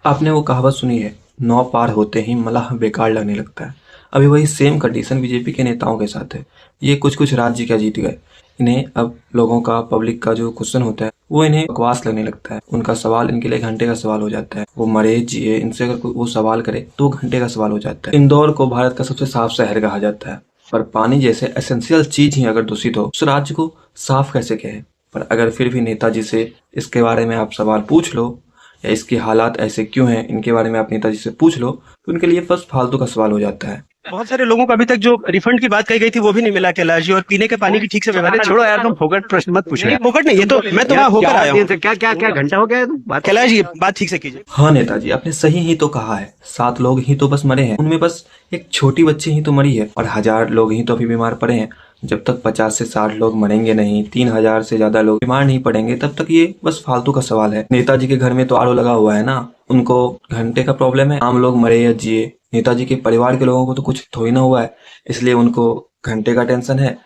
आपने वो कहावत सुनी है, 9 पार होते ही मलाह बेकार लगने लगता है। अभी वही सेम कंडीशन बीजेपी के नेताओं के साथ है। ये कुछ राज्य क्या जीत गए। इन्हें अब लोगों का, पब्लिक का जो क्वेश्चन होता है वो इन्हें बकवास लगने लगता है। उनका सवाल इनके लिए घंटे का सवाल हो जाता है। वो मरे जिए, इनसे अगर कोई वो सवाल करे तो वो घंटे का सवाल हो जाता है। इंदौर को भारत का सबसे साफ शहर कहा जाता है, पर पानी जैसे एसेंशियल चीज ही अगर दूषित हो, उस राज्य को साफ कैसे कहें। पर अगर फिर भी नेताजी से इसके बारे में आप सवाल पूछ लो, या इसके हालात ऐसे क्यों हैं, इनके बारे में आप नेताजी से पूछ लो, तो उनके लिए बस फालतू का सवाल हो जाता है। बहुत सारे लोगों को अभी तक जो रिफंड की बात कही गई थी वो भी नहीं मिला कैलाश जी, और पीने के पानी की ठीक से व्यवस्था छोड़ो यार, तुम फोकट प्रश्न मत पूछो नहीं, यार। फोकट नहीं, ये तो मैं तो वहां होकर आया हूँ। क्या क्या क्या घंटा हो गया है बात। कैलाश जी बात ठीक से कीजिए। हाँ नेताजी, आपने सही ही तो कहा है। 7 लोग ही तो बस मरे हैं, उनमें बस एक छोटी बच्ची ही तो मरी है, और 1000 लोग ही तो अभी बीमार पड़े हैं। जब तक 50 से 60 लोग मरेंगे नहीं, 3000 से ज्यादा लोग बीमार नहीं पड़ेंगे, तब तक ये बस फालतू का सवाल है। नेताजी के घर में तो आरओ लगा हुआ है ना, उनको घंटे का प्रॉब्लम है। आम लोग मरे या जिए, नेताजी के परिवार के लोगों को तो कुछ थोड़ी ना हुआ है, इसलिए उनको घंटे का टेंशन है।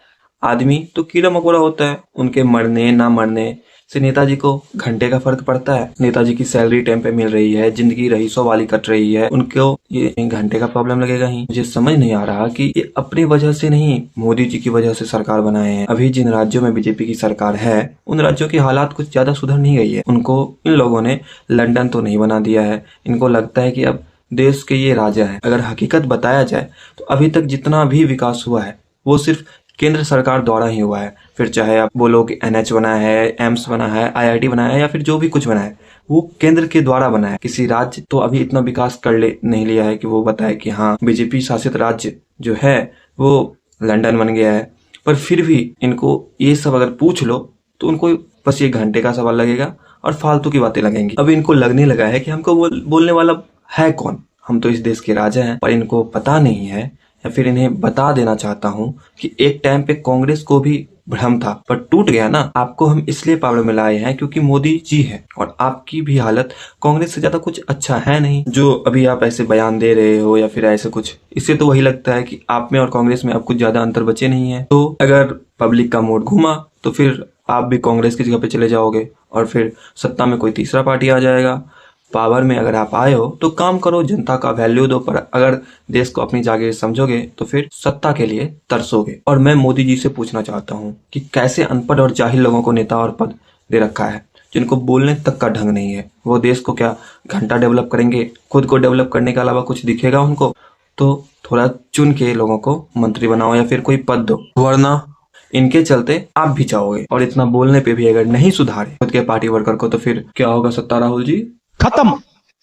आदमी तो कीड़ा मकोड़ा होता है, उनके मरने ना मरने से नेताजी को घंटे का फर्क पड़ता है। नेताजी की सैलरी टाइम पे मिल रही है, जिंदगी रईसों वाली कट रही है, उनको ये घंटे का प्रॉब्लम लगेगा ही। मुझे समझ नहीं आ रहा कि ये अपनी वजह से नहीं, मोदी जी की वजह से सरकार बनाए हैं। अभी जिन राज्यों में बीजेपी की सरकार है, उन राज्यों की हालात कुछ ज्यादा सुधर नहीं गई है। उनको इन लोगों ने लंदन तो नहीं बना दिया है। इनको लगता है कि अब देश के ये राजा है। अगर हकीकत बताया जाए तो अभी तक जितना भी विकास हुआ है वो सिर्फ केंद्र सरकार द्वारा ही हुआ है। फिर चाहे आप बोलो कि एनएच बना है, एम्स बना है, आईआईटी बना है, या फिर जो भी कुछ बना है वो केंद्र के द्वारा बना है। किसी राज्य तो अभी इतना विकास कर ले नहीं लिया है कि वो बताए कि हाँ बीजेपी शासित राज्य जो है वो लंदन बन गया है। पर फिर भी इनको ये सब अगर पूछ लो तो उनको बस ये घंटे का सवाल लगेगा और फालतू की बातें लगेंगी। अब इनको लगने लगा है कि हमको बोलने वाला है कौन, हम तो इस देश के राजा हैं। पर इनको पता नहीं है, या फिर इन्हें बता देना चाहता हूँ कि एक टाइम पे कांग्रेस को भी भ्रम था, पर टूट गया ना। आपको हम इसलिए पावर में लाए हैं क्योंकि मोदी जी है, और आपकी भी हालत कांग्रेस से ज्यादा कुछ अच्छा है नहीं। जो अभी आप ऐसे बयान दे रहे हो या फिर ऐसे कुछ, इससे तो वही लगता है कि आप में और कांग्रेस में अब कुछ ज्यादा अंतर बचे नहीं है। तो अगर पब्लिक का मूड घूमा तो फिर आप भी कांग्रेस की जगह पे चले जाओगे, और फिर सत्ता में कोई तीसरा पार्टी आ जाएगा। पावर में अगर आप आए हो तो काम करो, जनता का वैल्यू दो, पर अगर देश को अपनी जागीर समझोगे तो फिर सत्ता के लिए तरसोगे। और मैं मोदी जी से पूछना चाहता हूँ कि कैसे अनपढ़ और जाहिल लोगों को नेता और पद दे रखा है, जिनको बोलने तक का ढंग नहीं है। वो देश को क्या घंटा डेवलप करेंगे? खुद को डेवलप करने के अलावा कुछ दिखेगा उनको? तो थोड़ा चुन के लोगों को मंत्री बनाओ या फिर कोई पद दो, वरना इनके चलते आप भी चाहोगे। और इतना बोलने पे भी अगर नहीं सुधारे खुद के पार्टी वर्कर को, तो फिर क्या होगा सत्ता राहुल जी? खत्म।